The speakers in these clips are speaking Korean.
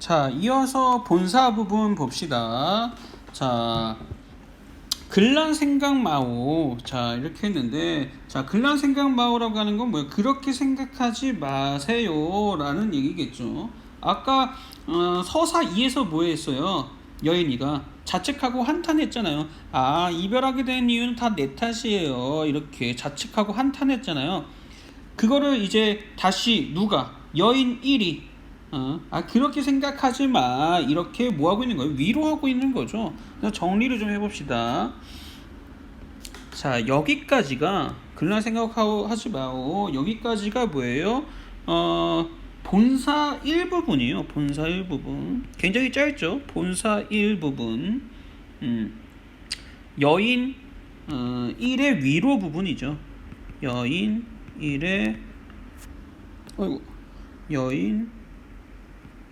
자, 이어서 본사 부분 봅시다. 자, 근란생각마오. 자, 이렇게 했는데, 자, 근란생각마오라고 하는 건 뭐예요? 그렇게 생각하지 마세요 라는 얘기겠죠. 아까 서사 2에서 뭐 했어요? 여인이가 자책하고 한탄했잖아요. 아, 이별하게 된 이유는 다 내 탓이에요. 이렇게 자책하고 한탄했잖아요. 그거를 이제 다시 누가? 여인 1이 그렇게 생각하지 마. 이렇게 뭐 하고 있는 거예요? 위로하고 있는 거죠. 그래서 정리를 좀 해봅시다. 자, 여기까지가 그런 생각하지 마오. 여기까지가 뭐예요? 본사 1부분이에요. 본사 1부분. 굉장히 짧죠? 본사 1부분. 여인 1의 위로 부분이죠. 여인 1의 여인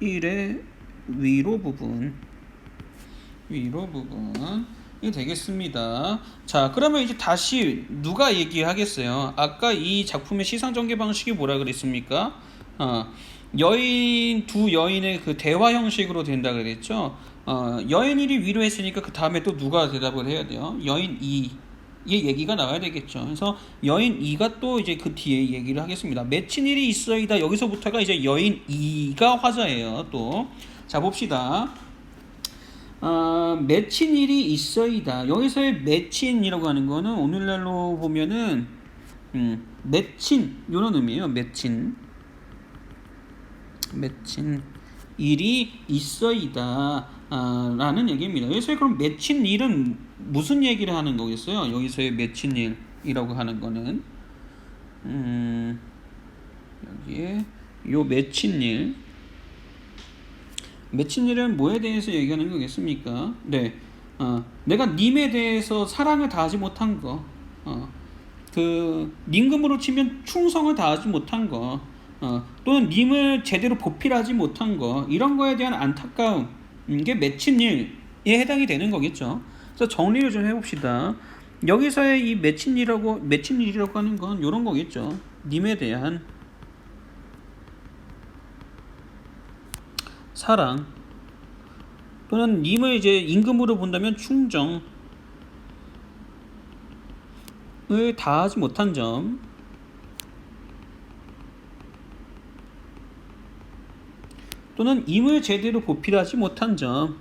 1의 위로 부분이 되겠습니다. 자, 그러면 이제 다시 누가 얘기하겠어요? 아까 이 작품의 시상 전개 방식이 뭐라 그랬습니까? 두 여인의 그 대화 형식으로 된다 그랬죠. 여인 1이 위로했으니까 그 다음에 또 누가 대답을 해야 돼요? 여인 2. 이 얘기가 나와야 되겠죠. 그래서 여인 2가 또 이제 그 뒤에 얘기를 하겠습니다. 맺힌 일이 있어이다. 여기서부터가 이제 여인 2가 화자예요. 또 자, 봅시다. 맺힌 일이 있어이다. 여기서의 맺힌이라고 하는 거는 오늘날로 보면은 맺힌 이런 의미예요. 맺힌 일이 있어이다 라는 얘기입니다. 여기서 그럼 맺힌 일은 무슨 얘기를 하는 거겠어요? 여기서의 맺힌 일이라고 하는 거는 여기에 요 맺힌 일은 뭐에 대해서 얘기하는 거겠습니까? 네, 내가 님에 대해서 사랑을 다하지 못한 거, 임금으로 치면 충성을 다하지 못한 거, 또는 님을 제대로 보필하지 못한 거, 이런 거에 대한 안타까움, 이게 맺힌 일에 해당이 되는 거겠죠. 그래서 정리를 좀 해봅시다. 여기서의 이 맺힌 일이라고 하는 건 이런 거겠죠. 님에 대한 사랑, 또는 님을 이제 임금으로 본다면 충정을 다하지 못한 점, 또는 임을 제대로 보필하지 못한 점,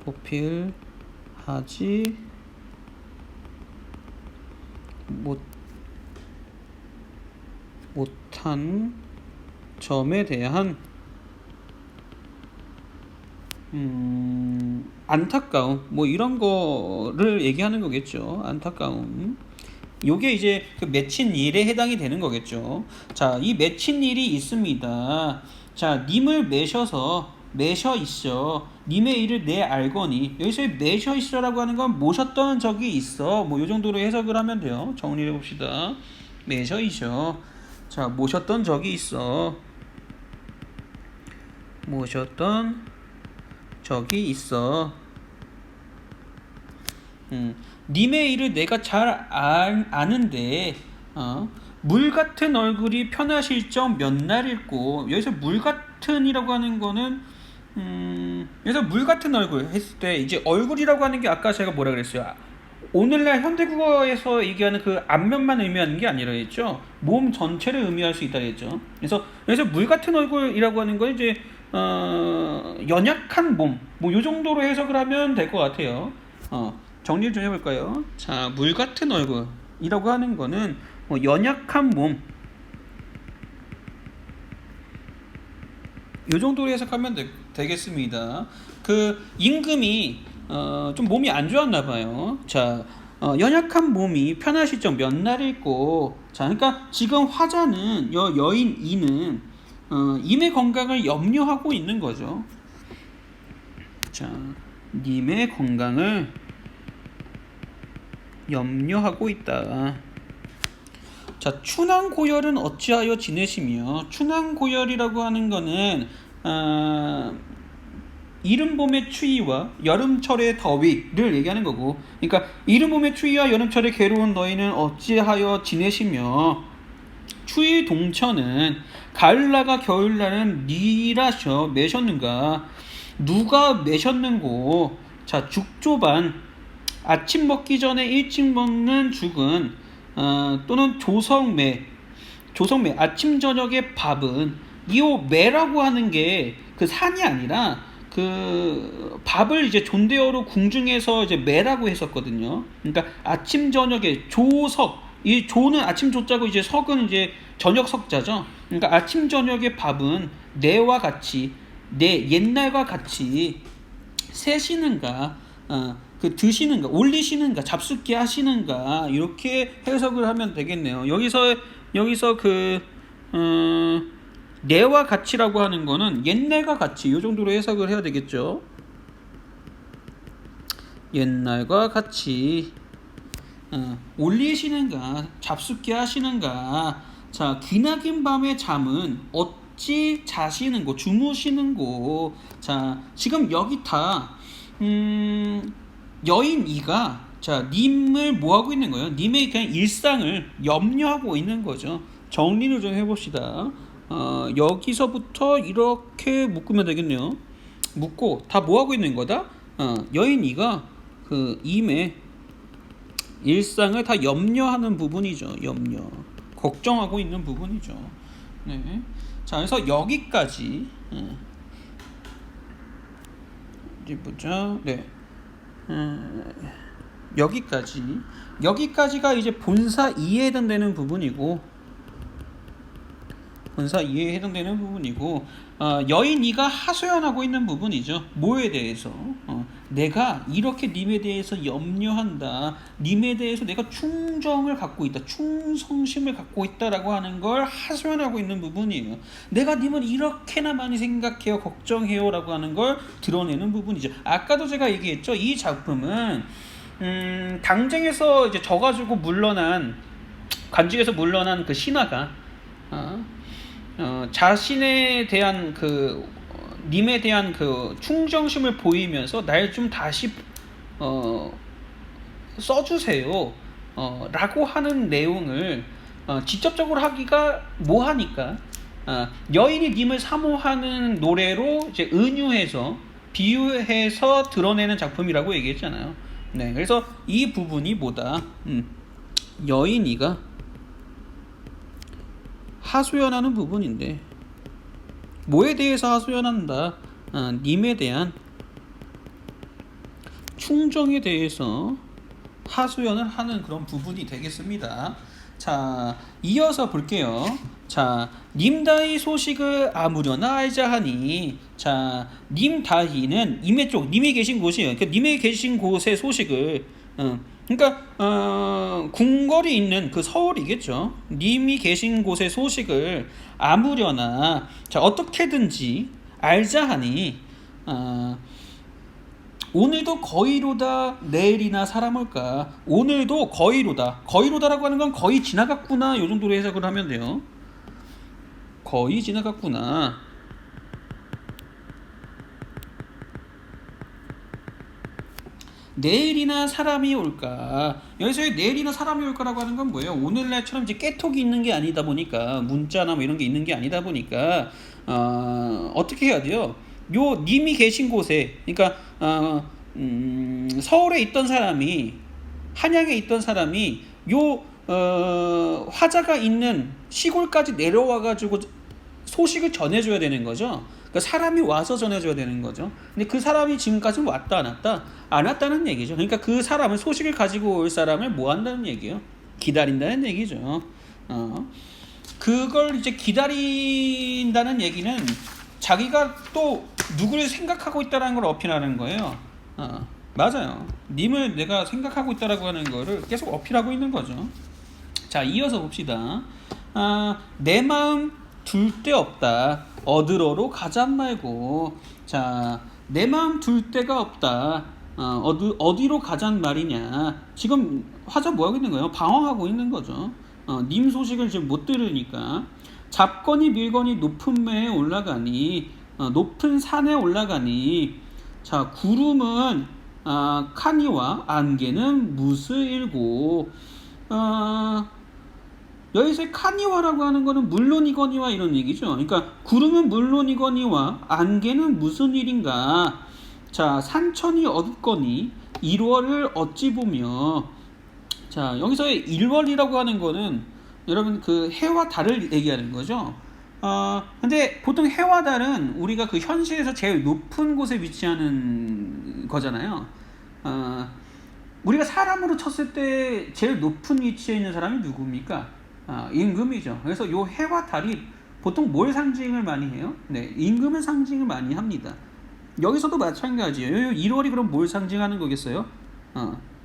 보필하지 못한 점에 대한 안타까움, 뭐 이런 거를 얘기하는 거겠죠. 안타까움. 요게 이제 그 맺힌 일에 해당이 되는 거겠죠. 자, 이 맺힌 일이 있습니다. 자, 님을 매셔 있어. 님의 일을 내 알거니. 여기서 매셔 있어라고 하는 건 모셨던 적이 있어. 뭐 요 정도로 해석을 하면 돼요. 정리해 봅시다. 매셔 있어. 자, 모셨던 적이 있어. 모셨던 적이 있어. 님의 일을 내가 잘 아는데 물 같은 얼굴이 편하실 적 몇 날일꼬. 여기서 물 같은이라고 하는 거는 여기서 물 같은 얼굴 했을 때 이제 얼굴이라고 하는 게 아까 제가 뭐라 그랬어요? 오늘날 현대국어에서 얘기하는 그 앞면만 의미하는 게 아니라 했죠. 몸 전체를 의미할 수 있다 했죠. 그래서 여기서 물 같은 얼굴이라고 하는 건 이제 연약한 몸, 뭐 요 정도로 해석을 하면 될 것 같아요. 정리를 좀 해볼까요? 자, 물 같은 얼굴이라고 하는 거는 뭐 연약한 몸, 요 정도로 해석하면 되겠습니다. 그 임금이 좀 몸이 안 좋았나 봐요. 자, 연약한 몸이 편하실 적 몇 날일꼬. 자, 그러니까 지금 화자는 여인 이는 임의 건강을 염려하고 있는 거죠. 자, 님의 건강을 염려하고 있다. 자, 춘왕고열은 어찌하여 지내시며. 춘왕고열이라고 하는 거는 이른 봄의 추위와 여름철의 더위를 얘기하는 거고, 그러니까 이른 봄의 추위와 여름철의 괴로운 너희는 어찌하여 지내시며 추위 동천은 가을나가 겨울나는 니라셔 매셨는가. 누가 매셨는고. 자, 죽조반 아침 먹기 전에 일찍 먹는 죽은 또는 조성매 아침 저녁의 밥은, 이오 매라고 하는 게 그 산이 아니라 그 밥을 이제 존대어로 궁중에서 이제 매라고 했었거든요. 그러니까 아침 저녁에 조석, 이 조는 아침 조자고 이제 석은 이제 저녁 석자죠. 그러니까 아침 저녁의 밥은 내와 같이, 내 옛날과 같이 세시는가, 그 드시는가, 올리시는가, 잡숫게 하시는가, 이렇게 해석을 하면 되겠네요. 여기서 그 내와 같이라고 하는 거는 옛날과 같이, 이 정도로 해석을 해야 되겠죠. 옛날과 같이 올리시는가, 잡숫게 하시는가. 자, 기나긴 밤의 잠은 어찌 자시는고, 주무시는고. 자, 지금 여기 다 여인 이가, 자, 님을 뭐하고 있는 거예요? 님의 그냥 일상을 염려하고 있는 거죠. 정리를 좀 해봅시다. 여기서부터 이렇게 묶으면 되겠네요. 묶고 다 뭐하고 있는 거다? 여인 이가 그 임의 일상을 다 염려하는 부분이죠. 염려, 걱정하고 있는 부분이죠. 네. 자, 그래서 여기까지 이제 보자. 네. 여기까지가 이제 본사 2에 해당되는 부분이고, 여인 이가 하소연하고 있는 부분이죠. 뭐에 대해서? 내가 이렇게 님에 대해서 염려한다, 님에 대해서 내가 충정을 갖고 있다, 충성심을 갖고 있다라고 하는 걸 하소연하고 있는 부분이에요. 내가 님을 이렇게나 많이 생각해요, 걱정해요 라고 하는 걸 드러내는 부분이죠. 아까도 제가 얘기했죠. 이 작품은 당쟁에서 이제 져가지고 관직에서 물러난 그 신하가 자신에 대한 그 님에 대한 그 충정심을 보이면서 날 좀 다시 써주세요 라고 하는 내용을 직접적으로 하기가 뭐하니까 여인이 님을 사모하는 노래로 이제 은유해서 비유해서 드러내는 작품이라고 얘기했잖아요. 네, 그래서 이 부분이 뭐다? 여인이가 하소연하는 부분인데, 뭐에 대해서 하소연한다? 님에 대한 충정에 대해서 하소연을 하는 그런 부분이 되겠습니다. 자, 이어서 볼게요. 자, 님다이 소식을 아무려나 알자 하니, 자, 님다이는 임의 쪽, 님이 계신 곳이에요. 그러니까 님이 계신 곳의 소식을, 그러니까 궁궐이 있는 그 서울이겠죠. 님이 계신 곳의 소식을 아무려나, 자, 어떻게든지 알자 하니, 오늘도 거의로다 내일이나 사람올까. 오늘도 거의로다라고 하는 건 거의 지나갔구나, 요 정도로 해석을 하면 돼요. 거의 지나갔구나. 내일이나 사람이 올까. 여기서의 내일이나 사람이 올까라고 하는 건 뭐예요? 오늘날처럼 이제 깨톡이 있는 게 아니다 보니까, 문자나 뭐 이런 게 있는 게 아니다 보니까 어떻게 해야 돼요? 요 님이 계신 곳에, 그러니까 서울에 있던 사람이, 한양에 있던 사람이 요 화자가 있는 시골까지 내려와 가지고 소식을 전해줘야 되는 거죠. 그러니까 사람이 와서 전해줘야 되는 거죠. 근데 그 사람이 지금까지 왔다 안 왔다? 안 왔다는 얘기죠. 그러니까 그 사람을, 소식을 가지고 올 사람을 뭐 한다는 얘기예요? 기다린다는 얘기죠. 그걸 이제 기다린다는 얘기는 자기가 또 누구를 생각하고 있다는 걸 어필하는 거예요. 맞아요. 님을 내가 생각하고 있다라고 하는 거를 계속 어필하고 있는 거죠. 자, 이어서 봅시다. 내 마음 둘 데 없다. 어디로로 가자 말고. 자, 내 마음 둘 데가 없다. 어디로 가잔 말이냐. 지금 화자 뭐 하고 있는 거예요? 방황하고 있는 거죠. 님 소식을 지금 못 들으니까. 잡거니 밀거니 높은 매에 올라가니, 높은 산에 올라가니, 자, 구름은 카니와 안개는 무스일고 여기서 카니와라고 하는 거는 물론이거니와 이런 얘기죠. 그러니까 구름은 물론이거니와 안개는 무슨 일인가. 자, 산천이 어둡거니 1월을 어찌 보며. 자, 여기서의 1월이라고 하는 거는 여러분 그 해와 달을 얘기하는 거죠. 근데 보통 해와 달은 우리가 그 현실에서 제일 높은 곳에 위치하는 거잖아요. 우리가 사람으로 쳤을 때 제일 높은 위치에 있는 사람이 누굽니까? 임금이죠. 그래서 요 해와 달이 보통 뭘 상징을 많이 해요? 네, 임금을 상징을 많이 합니다. 여기서도 마찬가지예요. 요 1월이 그럼 뭘 상징하는 거겠어요?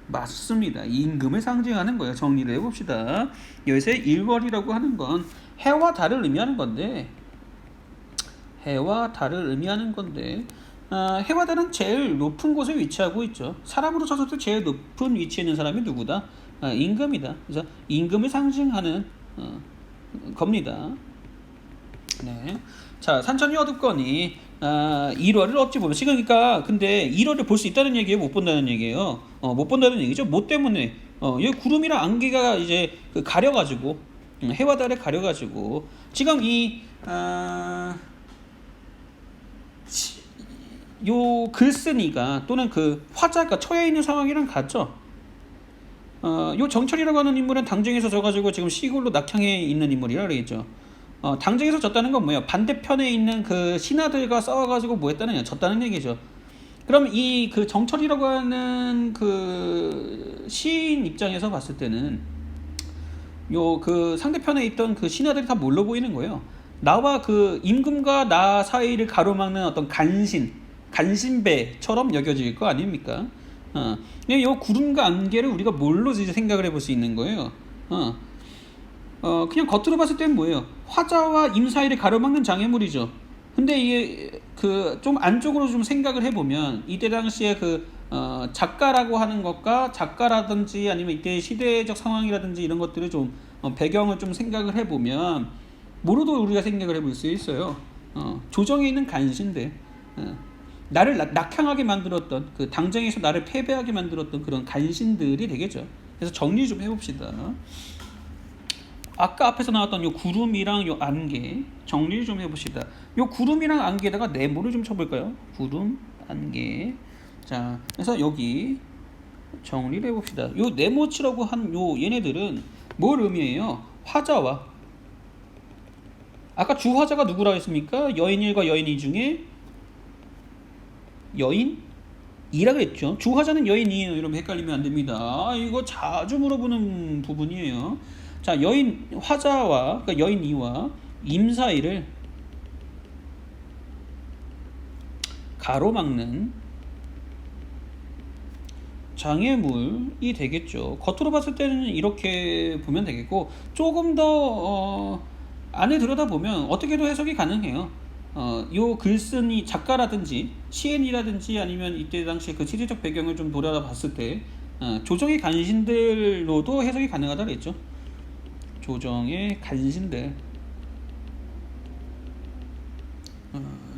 맞습니다. 임금을 상징하는 거예요. 정리를 해봅시다. 여기서 1월이라고 하는 건 해와 달을 의미하는 건데, 해와 달은 제일 높은 곳에 위치하고 있죠. 사람으로 쳤을 때 제일 높은 위치에 있는 사람이 누구다? 임금이다. 그래서 임금을 상징하는 겁니다. 네. 자, 산천이 어둡거니 1월을 어찌 보면 그러니까 근데 1월을 볼 수 있다는 얘기예요, 못 본다는 얘기예요? 못 본다는 얘기죠. 뭐 때문에? 이 구름이랑 안개가 이제 가려가지고 해와 달에 가려가지고 지금 요 글쓴이가 또는 그 화자가 처해 있는 상황이랑 같죠. 요 정철이라고 하는 인물은 당정에서 져가지고 지금 시골로 낙향해 있는 인물이라 그러겠죠. 당정에서 졌다는 건 뭐예요? 반대편에 있는 그 신하들과 싸워가지고 뭐 했다는 졌다는 얘기죠. 그럼 이 그 정철이라고 하는 그 시인 입장에서 봤을 때는 요 그 상대편에 있던 그 신하들이 다 뭘로 보이는 거예요? 나와 그 임금과 나 사이를 가로막는 어떤 간신배처럼 여겨질 거 아닙니까? 이 구름과 안개를 우리가 뭘로 이제 생각을 해볼 수 있는 거예요? 그냥 겉으로 봤을 때는 뭐예요? 화자와 임 사이를 가로막는 장애물이죠. 근데 이게 그 좀 안쪽으로 좀 생각을 해보면 이때 당시에 그 작가라고 하는 것과 작가라든지 아니면 이때 시대적 상황이라든지 이런 것들을 좀 배경을 좀 생각을 해보면 뭐로도 우리가 생각을 해볼 수 있어요. 조정에 있는 간신들, 나를 낙향하게 만들었던 그 당정에서 나를 패배하게 만들었던 그런 간신들이 되겠죠. 그래서 정리 좀 해봅시다. 아까 앞에서 나왔던 요 구름이랑 요 안개 정리 좀 해봅시다. 요 구름이랑 안개에다가 네모를 좀 쳐볼까요? 구름, 안개. 자, 그래서 여기 정리를 해봅시다. 요 네모치라고 한 요 얘네들은 뭘 의미해요? 화자와 아까 주화자가 누구라고 했습니까? 여인일과 여인이 중에 여인이라고 했죠. 주화자는 여인이에요. 여러분 헷갈리면 안 됩니다. 이거 자주 물어보는 부분이에요. 자, 여인 화자와 그러니까 여인이와 임 사이를 가로막는 장애물이 되겠죠. 겉으로 봤을 때는 이렇게 보면 되겠고 조금 더 안에 들여다보면 어떻게도 해석이 가능해요. 요 글쓴이 작가라든지 시인이라든지 아니면 이때 당시 그 시대적 배경을 좀 돌아봤을 때 조정의 간신들로도 해석이 가능하다 그랬죠. 조정의 간신들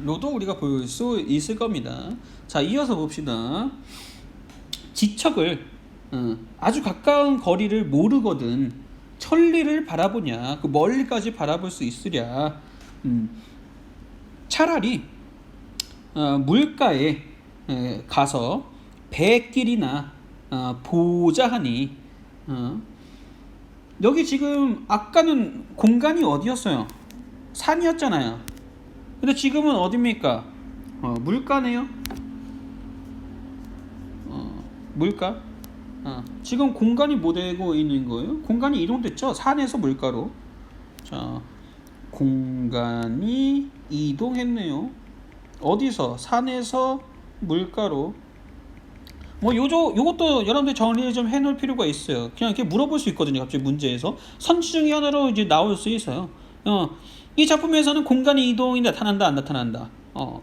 로도 우리가 볼 수 있을 겁니다. 자, 이어서 봅시다. 지척을 아주 가까운 거리를 모르거든 천리를 바라보냐, 그 멀리까지 바라볼 수 있으랴. 차라리 물가에 가서 배길이나 보자 하니. 여기 지금 아까는 공간이 어디였어요? 산이었잖아요. 근데 지금은 어디입니까? 물가네요. 물가. 지금 공간이 뭐 되고 있는 거예요? 공간이 이동됐죠? 산에서 물가로. 자, 공간이 이동했네요. 어디서? 산에서 물가로. 뭐 요것도 여러분들 정리를 좀 해놓을 필요가 있어요. 그냥 이렇게 물어볼 수 있거든요. 갑자기 문제에서 선지 중에 하나로 이제 나올 수 있어요. 이 작품에서는 공간의 이동이 나타난다, 안 나타난다?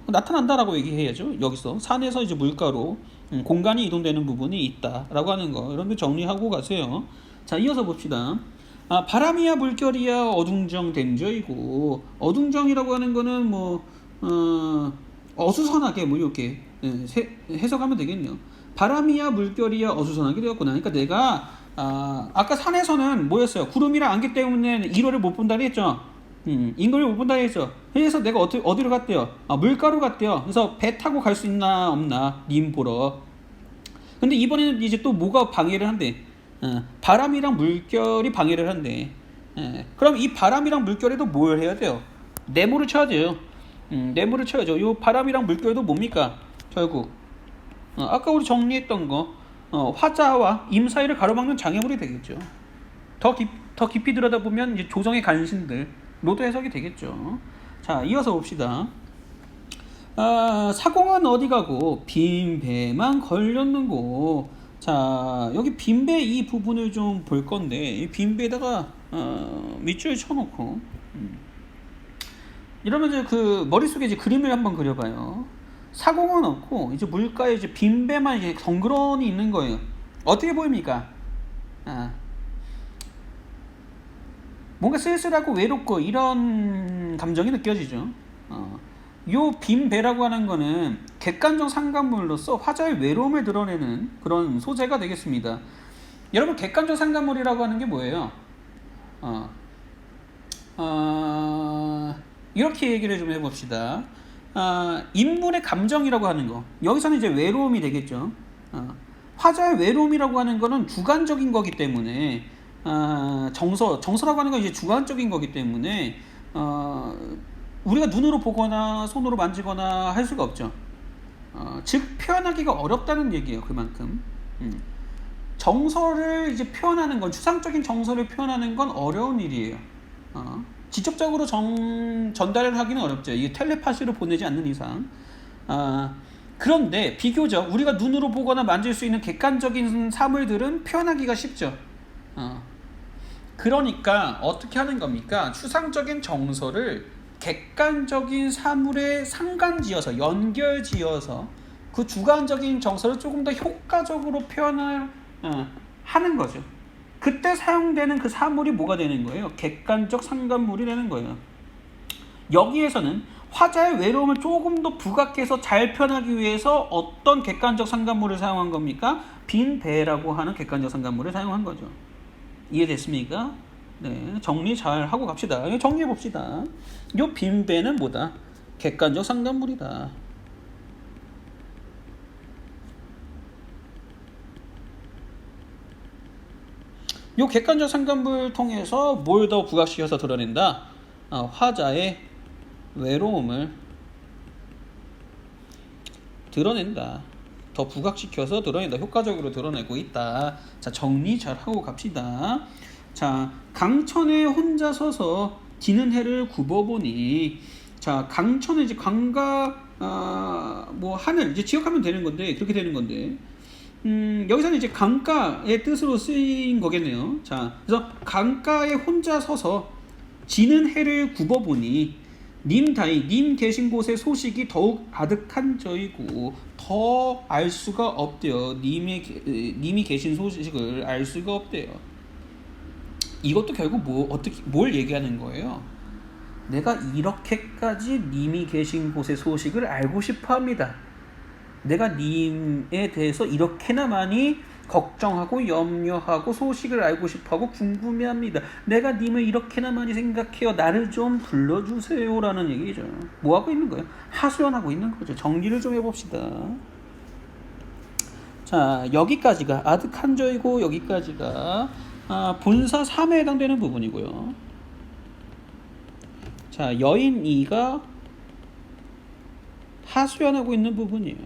나타난다라고 얘기해야죠. 여기서 산에서 이제 물가로 공간이 이동되는 부분이 있다라고 하는 거 여러분들 정리하고 가세요. 자, 이어서 봅시다. 바람이야 물결이야 어둥정 된저이고, 어둥정이라고 하는 거는 뭐 어수선하게 뭐 이렇게 해석하면 되겠네요. 바람이야 물결이야 어수선하게 되었구나. 그러니까 내가 아까 산에서는 뭐였어요? 구름이랑 안개 때문에 일월을 못 본다고 했죠. 인걸을 못 본다고 했죠. 그래서 내가 어디로 갔대요? 물가로 갔대요. 그래서 배 타고 갈 수 있나 없나 님 보러. 근데 이번에는 이제 또 뭐가 방해를 한대? 바람이랑 물결이 방해를 한대. 그럼 이 바람이랑 물결에도 뭘 해야 돼요? 네모를 쳐야 돼요. 네모를 쳐야죠. 이 바람이랑 물결도 뭡니까? 결국 아까 우리 정리했던 거 화자와 임 사이를 가로막는 장애물이 되겠죠. 더 깊이 들여다보면 이제 조정의 간신들로도 해석이 되겠죠. 자, 이어서 봅시다. 사공은 어디 가고 빈배만 걸렸는고. 자, 여기 빈배 이 부분을 좀 볼 건데 이 빈배에다가 밑줄 쳐놓고 이러면 이제 그 머릿속에 이제 그림을 한번 그려봐요. 사공은 없고 이제 물가에 이제 빈배만 이제 덩그러니 있는 거예요. 어떻게 보입니까? 뭔가 쓸쓸하고 외롭고 이런 감정이 느껴지죠. 요 빈배라고 하는 거는 객관적 상관물로서 화자의 외로움을 드러내는 그런 소재가 되겠습니다. 여러분, 객관적 상관물이라고 하는 게 뭐예요? 이렇게 얘기를 좀 해봅시다. 인물의 감정이라고 하는 거, 여기서는 이제 외로움이 되겠죠. 화자의 외로움이라고 하는 거는 주관적인 거기 때문에 정서라고 하는 건 이제 주관적인 거기 때문에 우리가 눈으로 보거나 손으로 만지거나 할 수가 없죠. 즉 표현하기가 어렵다는 얘기예요. 그만큼 정서를 이제 표현하는 건, 추상적인 정서를 표현하는 건 어려운 일이에요. 직접적으로 전달을 하기는 어렵죠. 이게 텔레파시로 보내지 않는 이상. 그런데 비교적 우리가 눈으로 보거나 만질 수 있는 객관적인 사물들은 표현하기가 쉽죠. 그러니까 어떻게 하는 겁니까? 추상적인 정서를 객관적인 사물에 상관지어서, 연결지어서 그 주관적인 정서를 조금 더 효과적으로 표현을 하는 거죠. 그때 사용되는 그 사물이 뭐가 되는 거예요? 객관적 상관물이 되는 거예요. 여기에서는 화자의 외로움을 조금 더 부각해서 잘 표현하기 위해서 어떤 객관적 상관물을 사용한 겁니까? 빈배라고 하는 객관적 상관물을 사용한 거죠. 이해됐습니까? 네, 정리 잘 하고 갑시다. 정리해 봅시다. 요 빈배는 뭐다? 객관적 상관물이다. 요 객관적 상관물 통해서 뭘 더 부각시켜서 드러낸다? 화자의 외로움을 드러낸다. 더 부각시켜서 드러낸다. 효과적으로 드러내고 있다. 자, 정리 잘 하고 갑시다. 자, 강천에 혼자 서서 지는 해를 굽어보니. 자, 강천은 이제 강과 뭐 하늘 이제 지역하면 되는 건데, 그렇게 되는 건데, 여기서는 이제 강가의 뜻으로 쓰인 거겠네요. 자, 그래서 강가에 혼자 서서 지는 해를 굽어보니 님 계신 곳의 소식이 더욱 아득한 저이고 더 알 수가 없대요. 님이 계신 소식을 알 수가 없대요. 이것도 결국 뭘 얘기하는 거예요? 내가 이렇게까지 님이 계신 곳의 소식을 알고 싶어 합니다. 내가 님에 대해서 이렇게나 많이 걱정하고 염려하고 소식을 알고 싶어하고 궁금해합니다. 내가 님을 이렇게나 많이 생각해요. 나를 좀 불러주세요 라는 얘기죠. 뭐하고 있는 거예요? 하소연하고 있는 거죠. 정리를 좀 해봅시다. 자, 여기까지가 아득한저이고 여기까지가 본사 3에 해당되는 부분이고요. 자, 여인 2가 하소연하고 있는 부분이에요.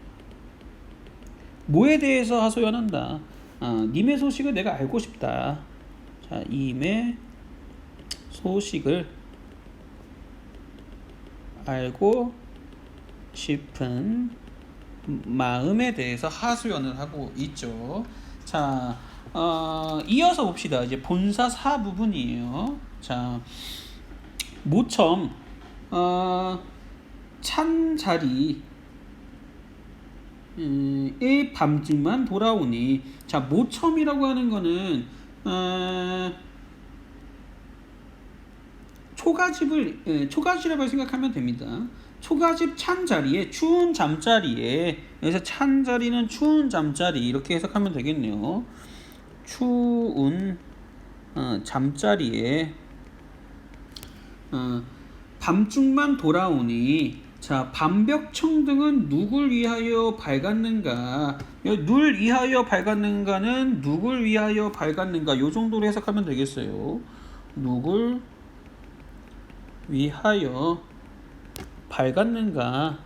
뭐에 대해서 하소연한다? 님의 소식을 내가 알고 싶다. 자, 님의 소식을 알고 싶은 마음에 대해서 하소연을 하고 있죠. 자, 이어서 봅시다. 이제 본사 4 부분이에요. 자, 모첨 찬 자리 의 밤중만 돌아오니. 자, 모첨이라고 하는 거는 초가집이라고 생각하면 됩니다. 초가집 찬 자리에 추운 잠자리에, 여기서 찬 자리는 추운 잠자리 이렇게 해석하면 되겠네요. 추운 잠자리에 밤중만 돌아오니. 자, 밤벽청등은 누굴 위하여 밝았는가? 누굴 위하여 밝았는가는 누굴 위하여 밝았는가 요 정도로 해석하면 되겠어요. 누굴 위하여 밝았는가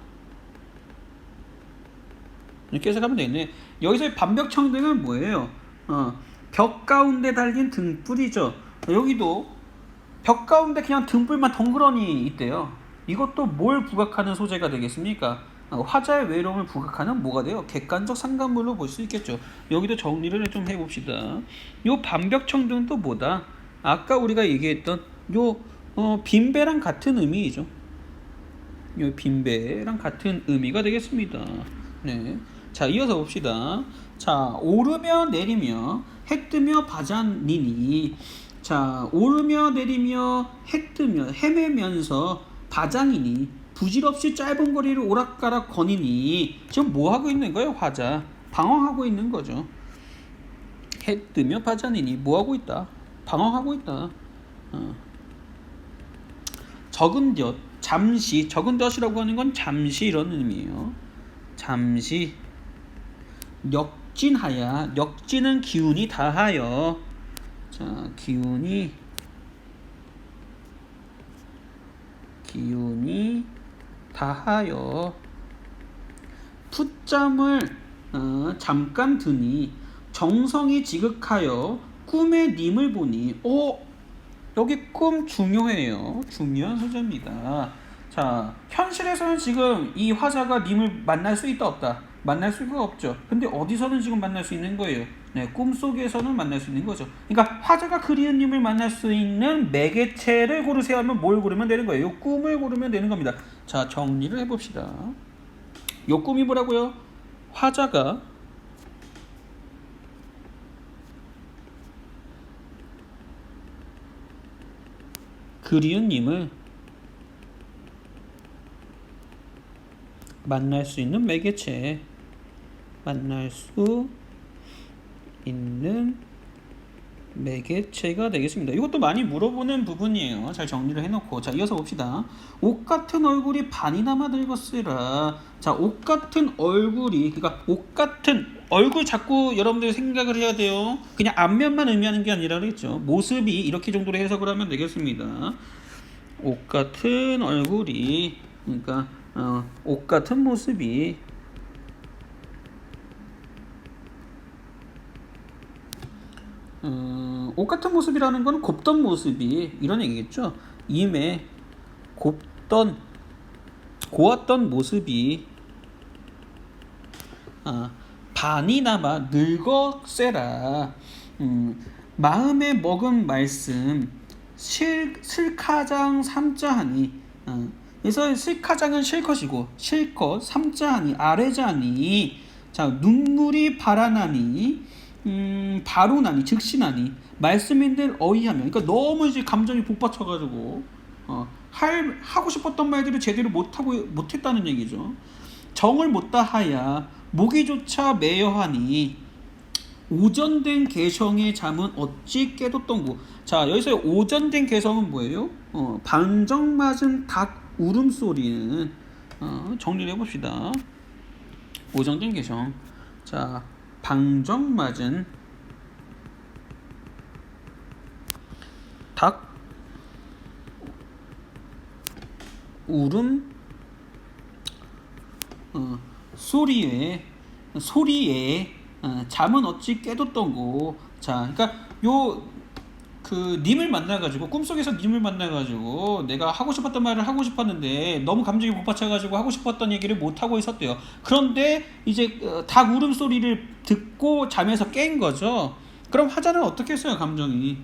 이렇게 해석하면 되겠네. 여기서 밤벽청등은 뭐예요? 벽 가운데 달린 등불이죠. 여기도 벽 가운데 그냥 등불만 덩그러니 있대요. 이것도 뭘 부각하는 소재가 되겠습니까? 화자의 외로움을 부각하는 뭐가 돼요? 객관적 상관물로 볼 수 있겠죠. 여기도 정리를 좀 해봅시다. 요 밤벽청등도 뭐다? 아까 우리가 얘기했던 요 빈배랑 같은 의미이죠. 요 빈배랑 같은 의미가 되겠습니다. 네. 자, 이어서 봅시다. 자, 오르며 내리며 해 뜨며 바자니니. 자, 오르며 내리며 해 뜨며 헤매면서 바장이니 부질없이 짧은 거리를 오락가락 거니니. 지금 뭐 하고 있는 거예요? 화자 방황하고 있는 거죠. 해 뜨며 바자니니 뭐 하고 있다? 방황하고 있다. 적은 듯 잠시, 적은 듯이라고 하는 건 잠시 이런 의미예요. 잠시 역진하야. 역진은 기운이 다하여. 자, 기운이 다하여 풋잠을 잠깐 드니 정성이 지극하여 꿈에 님을 보니. 여기 꿈 중요해요. 중요한 소재입니다. 자, 현실에서는 지금 이 화자가 님을 만날 수 있다 없다? 만날 수가 없죠. 근데 어디서는 지금 만날 수 있는 거예요? 네, 꿈속에서는 만날 수 있는 거죠. 그러니까 화자가 그리운 님을 만날 수 있는 매개체를 고르세요 하면 뭘 고르면 되는 거예요? 요 꿈을 고르면 되는 겁니다. 자, 정리를 해봅시다. 요 꿈이 뭐라고요? 화자가 그리운 님을 만날 수 있는 매개체, 만날 수 있는 매개체가 되겠습니다. 이것도 많이 물어보는 부분이에요. 잘 정리를 해놓고. 자, 이어서 봅시다. 옷 같은 얼굴이 반이나마 늙었으라. 자, 옷 같은 얼굴이, 그러니까 옷 같은 얼굴 자꾸 여러분들이 생각을 해야 돼요. 그냥 앞면만 의미하는 게 아니라 그랬죠. 모습이 이렇게 정도로 해석을 하면 되겠습니다. 옷 같은 얼굴이, 그러니까 옷 같은 모습이 옷 같은 모습이라는 건 곱던 모습이 이런 얘기겠죠. 임에 고왔던 모습이 반이나마 늙어세라. 마음에 먹은 말씀 실카장 삼자하니. 그래서 실카장은 실컷이고 실컷 삼자하니 아래자니. 자, 눈물이 발아나니 바로나니 즉시나니 말씀인들 어이하면. 그러니까 너무 이제 감정이 복받쳐가지고 하고 싶었던 말들을 제대로 못했다는 얘기죠. 정을 못다하야 목이조차 매여하니 오전된 개성의 잠은 어찌 깨뒀던고. 자, 여기서 오전된 개성은 뭐예요? 방정 맞은 닭 울음소리는 정리를 해봅시다. 오전된 개성. 자, 방정 맞은 닭 울음 소리에 잠은 어찌 깨뒀던고. 자, 그러니까 님을 만나가지고 꿈속에서 님을 만나가지고 내가 하고 싶었던 말을 하고 싶었는데 너무 감정이 복받쳐가지고 하고 싶었던 얘기를 못 하고 있었대요. 그런데 이제 닭 울음소리를 듣고 잠에서 깬 거죠. 그럼 화자는 어떻게 했어요? 감정이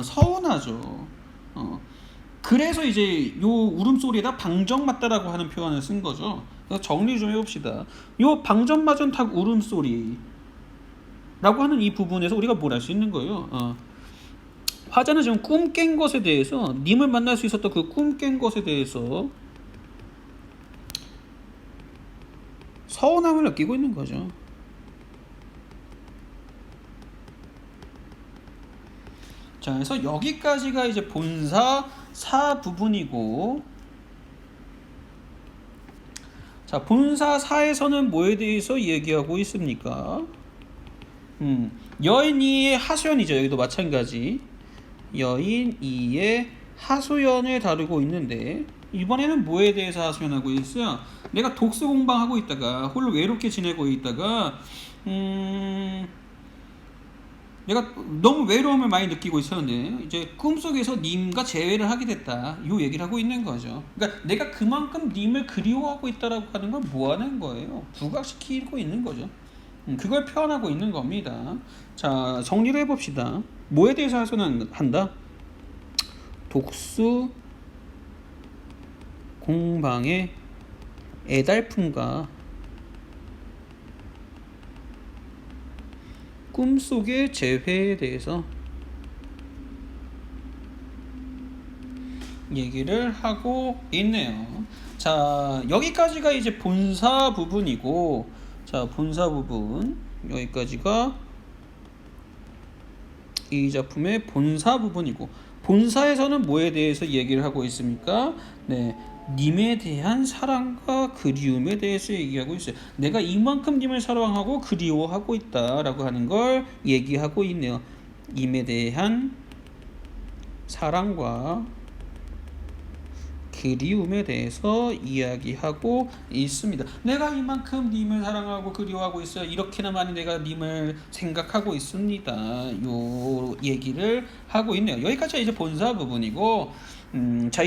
서운하죠. 그래서 이제 요 울음소리에다 방정 맞다라고 하는 표현을 쓴 거죠. 그래서 정리 좀 해봅시다. 요 방정 맞은 닭 울음소리 라고 하는 이 부분에서 우리가 뭘 알 수 있는 거예요? 화자는 지금 꿈 깬 것에 대해서, 님을 만날 수 있었던 그 꿈 깬 것에 대해서 서운함을 느끼고 있는 거죠. 자, 그래서 여기까지가 이제 본사 사 부분이고, 자, 본사 사에서는 뭐에 대해서 얘기하고 있습니까? 여인 2의 하소연이죠. 여기도 마찬가지. 여인 2의 하소연을 다루고 있는데, 이번에는 뭐에 대해서 하소연하고 있어요? 내가 독서 공방하고 있다가 홀로 외롭게 지내고 있다가 내가 너무 외로움을 많이 느끼고 있었는데 이제 꿈속에서 님과 재회를 하게 됐다. 이 얘기를 하고 있는 거죠. 그러니까 내가 그만큼 님을 그리워하고 있다라고 하는 건 뭐 하는 거예요? 부각시키고 있는 거죠. 그걸 표현하고 있는 겁니다. 자, 정리를 해봅시다. 뭐에 대해서 하소연한다? 독수 공방의 애달픔과 꿈속의 재회에 대해서 얘기를 하고 있네요. 자, 여기까지가 이제 본사 부분이고, 자, 본사 부분 여기까지가 이 작품의 본사 부분이고, 본사에서는 뭐에 대해서 얘기를 하고 있습니까? 네, 님에 대한 사랑과 그리움에 대해서 얘기하고 있어요. 내가 이만큼 님을 사랑하고 그리워하고 있다라고 하는 걸 얘기하고 있네요. 님에 대한 사랑과 그리움에 대해서 이야기하고 있습니다. 내가 이만큼 님을 사랑하고 그리워하고 있어요. 이렇게나 많이 내가 님을 생각하고 있습니다. 요 얘기를 하고 있네요. 여기까지가 이제 본사 부분이고, 자.